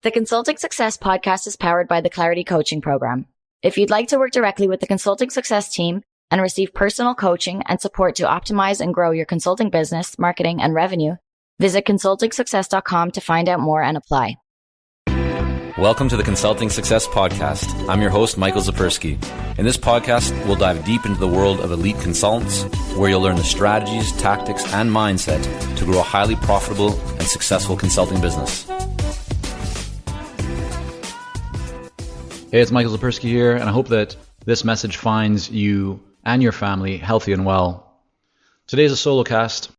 The Consulting Success podcast is powered by the Clarity Coaching Program. If you'd like to work directly with the Consulting Success team and receive personal coaching and support to optimize and grow your consulting business, marketing, and revenue, visit consultingsuccess.com to find out more and apply. Welcome to the Consulting Success Podcast. I'm your host, Michael Zipursky. In this podcast, we'll dive deep into the world of elite consultants, where you'll learn the strategies, tactics, and mindset to grow a highly profitable and successful consulting business. Hey, it's Michael Zipursky here, and I hope that this message finds you and your family healthy and well. Today's a solo cast.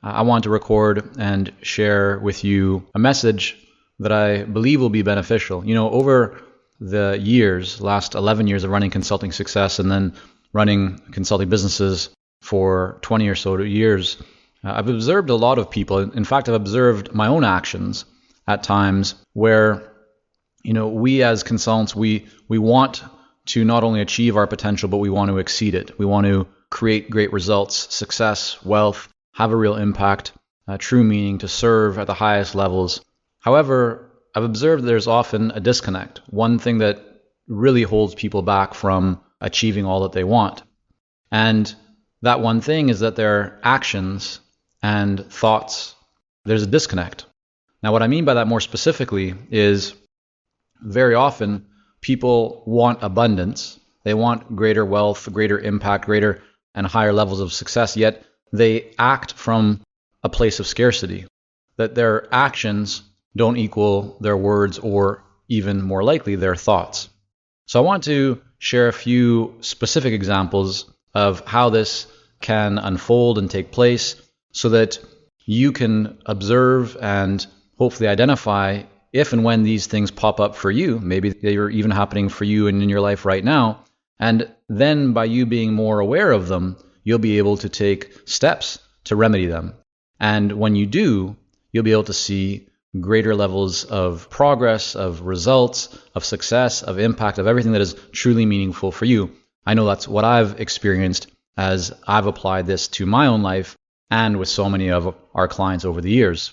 I want to record and share with you a message that I believe will be beneficial. You know, over the years, last 11 years of running Consulting Success and then running consulting businesses for 20 or so years, I've observed a lot of people. In fact, I've observed my own actions at times where, you know, we as consultants, we want to not only achieve our potential, but we want to exceed it. We want to create great results, success, wealth, have a real impact, true meaning, to serve at the highest levels. However, I've observed there's often a disconnect, one thing that really holds people back from achieving all that they want. And that one thing is that their actions and thoughts, there's a disconnect. Now, what I mean by that more specifically is very often people want abundance. They want greater wealth, greater impact, greater and higher levels of success, yet they act from a place of scarcity, that their actions don't equal their words or even more likely their thoughts. So I want to share a few specific examples of how this can unfold and take place so that you can observe and hopefully identify if and when these things pop up for you. Maybe they're even happening for you and in your life right now. And then by you being more aware of them, you'll be able to take steps to remedy them. And when you do, you'll be able to see greater levels of progress, of results, of success, of impact, of everything that is truly meaningful for you. I know that's what I've experienced as I've applied this to my own life and with so many of our clients over the years.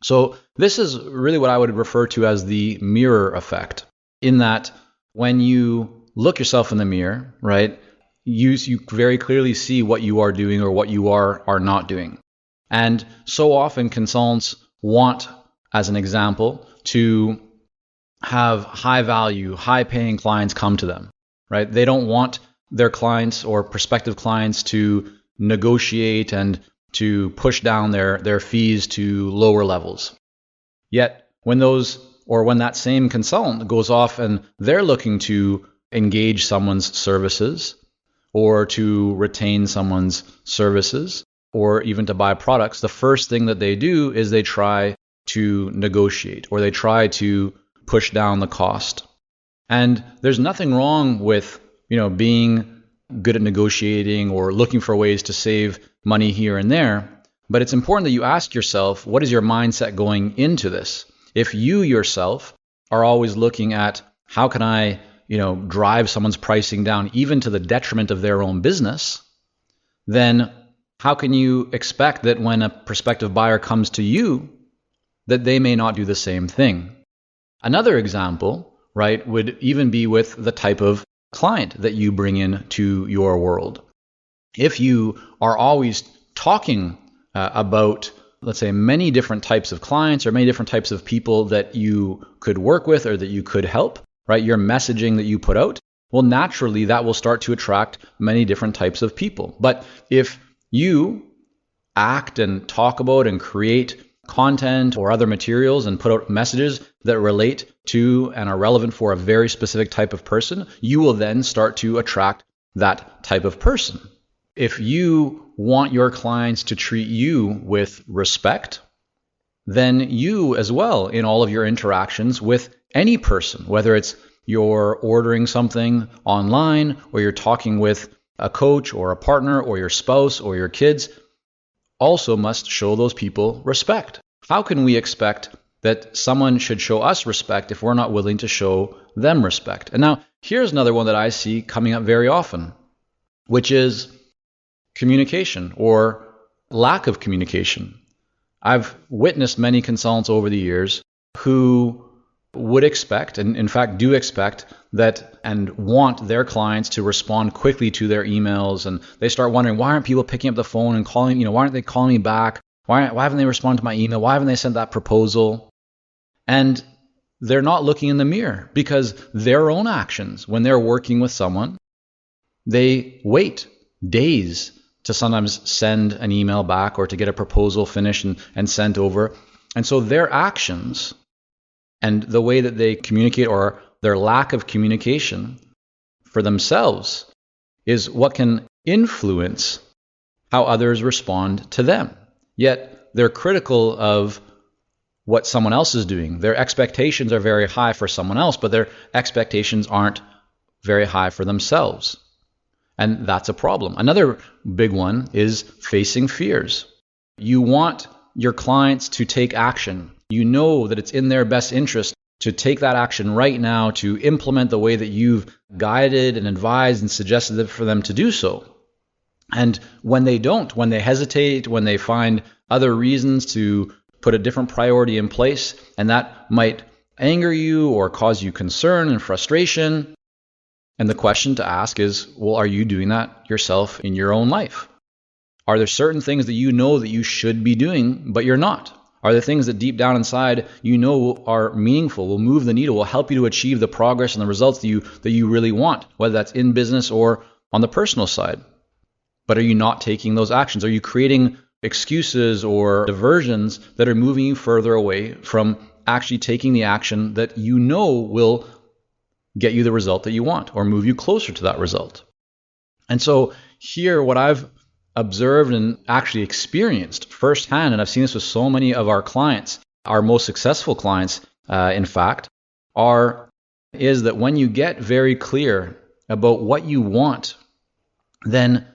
So this is really what I would refer to as the mirror effect, in that when you look yourself in the mirror, right, you very clearly see what you are doing or what you are not doing. And so often consultants want, as an example, to have high value, high paying clients come to them, right? They don't want their clients or prospective clients to negotiate and to push down their fees to lower levels. Yet when that same consultant goes off and they're looking to engage someone's services or to retain someone's services or even to buy products, the first thing that they do is they try to negotiate or they try to push down the cost. And there's nothing wrong with, you know, being good at negotiating or looking for ways to save money here and there. But it's important that you ask yourself, what is your mindset going into this? If you yourself are always looking at how can I, drive someone's pricing down even to the detriment of their own business, then how can you expect that when a prospective buyer comes to you, that they may not do the same thing? Another example, right, would even be with the type of client that you bring in to your world. If you are always talking about, let's say, many different types of clients or many different types of people that you could work with or that you could help, right, your messaging that you put out, well, naturally that will start to attract many different types of people. But if you act and talk about and create content or other materials and put out messages that relate to and are relevant for a very specific type of person, you will then start to attract that type of person. If you want your clients to treat you with respect, then you as well, in all of your interactions with any person, whether it's you're ordering something online or you're talking with a coach or a partner or your spouse or your kids, also must show those people respect. How can we expect that someone should show us respect if we're not willing to show them respect? And now here's another one that I see coming up very often, which is communication or lack of communication. I've witnessed many consultants over the years who would expect, and in fact do expect, that and want their clients to respond quickly to their emails. And they start wondering, why aren't people picking up the phone and calling, why aren't they calling me back? Why haven't they responded to my email? Why haven't they sent that proposal? And they're not looking in the mirror, because their own actions, when they're working with someone, they wait days to sometimes send an email back or to get a proposal finished and sent over. And so their actions and the way that they communicate, or their lack of communication for themselves, is what can influence how others respond to them. Yet they're critical of what someone else is doing. Their expectations are very high for someone else, but their expectations aren't very high for themselves. And that's a problem. Another big one is facing fears. You want your clients to take action. You know that it's in their best interest to take that action right now, to implement the way that you've guided and advised and suggested for them to do so. And when they don't, when they hesitate, when they find other reasons to put a different priority in place, and that might anger you or cause you concern and frustration. And the question to ask is, well, are you doing that yourself in your own life? Are there certain things that you know that you should be doing, but you're not? Are there things that deep down inside you know are meaningful, will move the needle, will help you to achieve the progress and the results that you really want, whether that's in business or on the personal side? But are you not taking those actions? Are you creating excuses or diversions that are moving you further away from actually taking the action that you know will get you the result that you want or move you closer to that result? And so here, what I've observed and actually experienced firsthand, and I've seen this with so many of our clients, our most successful clients, in fact, is that when you get very clear about what you want, then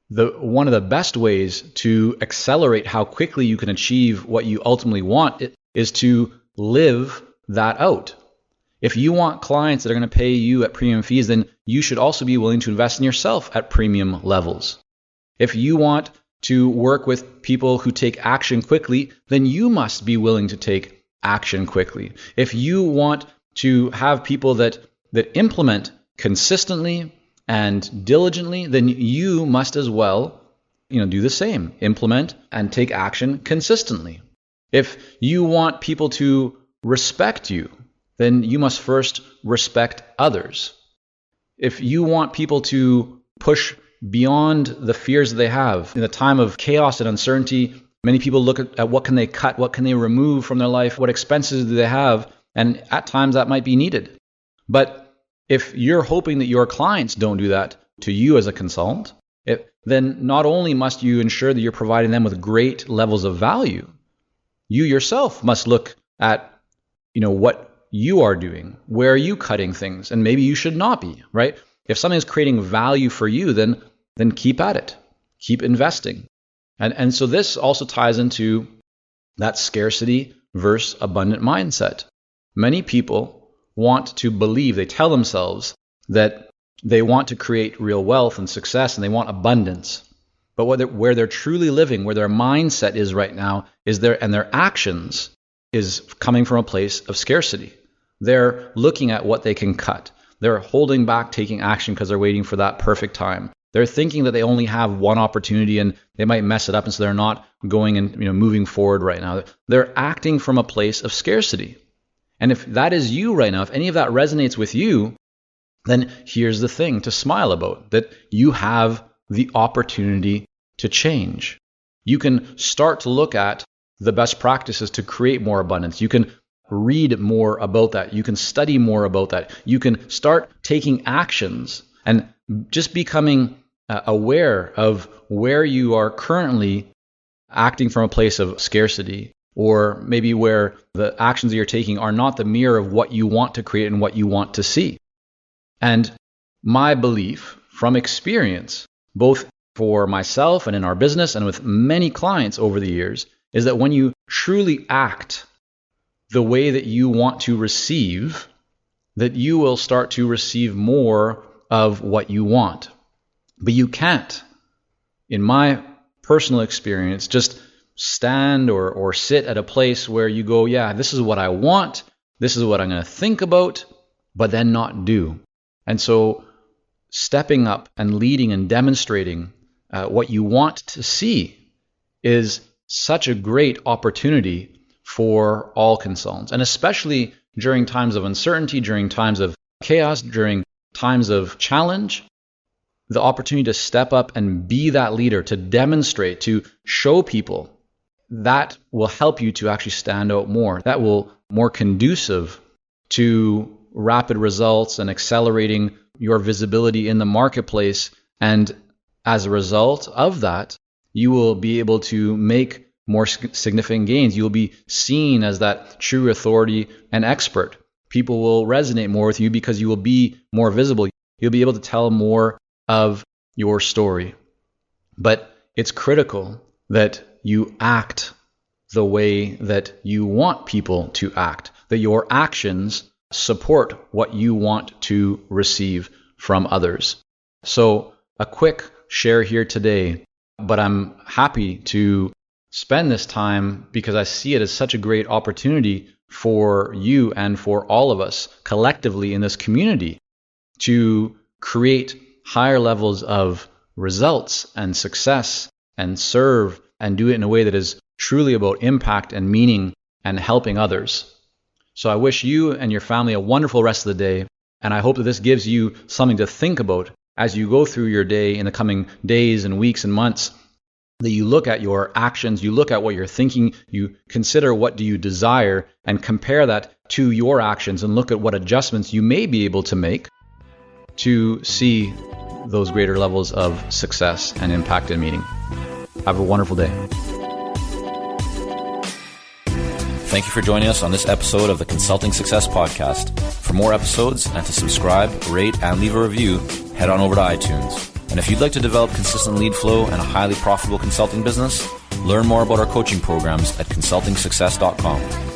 one of the best ways to accelerate how quickly you can achieve what you ultimately want is to live that out. If you want clients that are going to pay you at premium fees, then you should also be willing to invest in yourself at premium levels. If you want to work with people who take action quickly, then you must be willing to take action quickly. If you want to have people that implement consistently and diligently, then you must as well, do the same. Implement and take action consistently. If you want people to respect you, then you must first respect others. If you want people to push beyond the fears that they have, in a time of chaos and uncertainty, many people look at what can they cut, what can they remove from their life, what expenses do they have, and at times that might be needed. But if you're hoping that your clients don't do that to you as a consultant, then not only must you ensure that you're providing them with great levels of value, you yourself must look at, what you are doing, where are you cutting things, and maybe you should not be, right? If something is creating value for you, then keep at it, keep investing. And so this also ties into that scarcity versus abundant mindset. Many people want to believe, they tell themselves that they want to create real wealth and success and they want abundance. But where they're truly living, where their mindset is right now, and their actions is coming from a place of scarcity. They're looking at what they can cut. They're holding back taking action because they're waiting for that perfect time. They're thinking that they only have one opportunity and they might mess it up, and so they're not going and moving forward right now. They're acting from a place of scarcity. And if that is you right now, if any of that resonates with you, then here's the thing to smile about, that you have the opportunity to change. You can start to look at the best practices to create more abundance. You can read more about that. You can study more about that. You can start taking actions and just becoming aware of where you are currently acting from a place of scarcity, or maybe where the actions that you're taking are not the mirror of what you want to create and what you want to see. And my belief from experience, both for myself and in our business and with many clients over the years, is that when you truly act the way that you want to receive, that you will start to receive more of what you want. But you can't, in my personal experience, just stand or sit at a place where you go, yeah, this is what I want, This is what I'm going to think about, but then not do. And so stepping up and leading and demonstrating what you want to see is such a great opportunity for all consultants, and especially during times of uncertainty, during times of chaos, during times of challenge. The opportunity to step up and be that leader, to demonstrate, to show people, that will help you to actually stand out more. That will more conducive to rapid results and accelerating your visibility in the marketplace. And as a result of that, you will be able to make more significant gains. You'll be seen as that true authority and expert. People will resonate more with you because you will be more visible. You'll be able to tell more of your story. But it's critical that you act the way that you want people to act, that your actions support what you want to receive from others. So a quick share here today, but I'm happy to spend this time because I see it as such a great opportunity for you and for all of us collectively in this community to create higher levels of results and success and serve and do it in a way that is truly about impact and meaning and helping others. So I wish you and your family a wonderful rest of the day, and I hope that this gives you something to think about as you go through your day in the coming days and weeks and months, that you look at your actions, you look at what you're thinking, you consider what do you desire, and compare that to your actions and look at what adjustments you may be able to make to see those greater levels of success and impact and meaning. Have a wonderful day. Thank you for joining us on this episode of the Consulting Success Podcast. For more episodes and to subscribe, rate, and leave a review, head on over to iTunes. And if you'd like to develop consistent lead flow and a highly profitable consulting business, learn more about our coaching programs at consultingsuccess.com.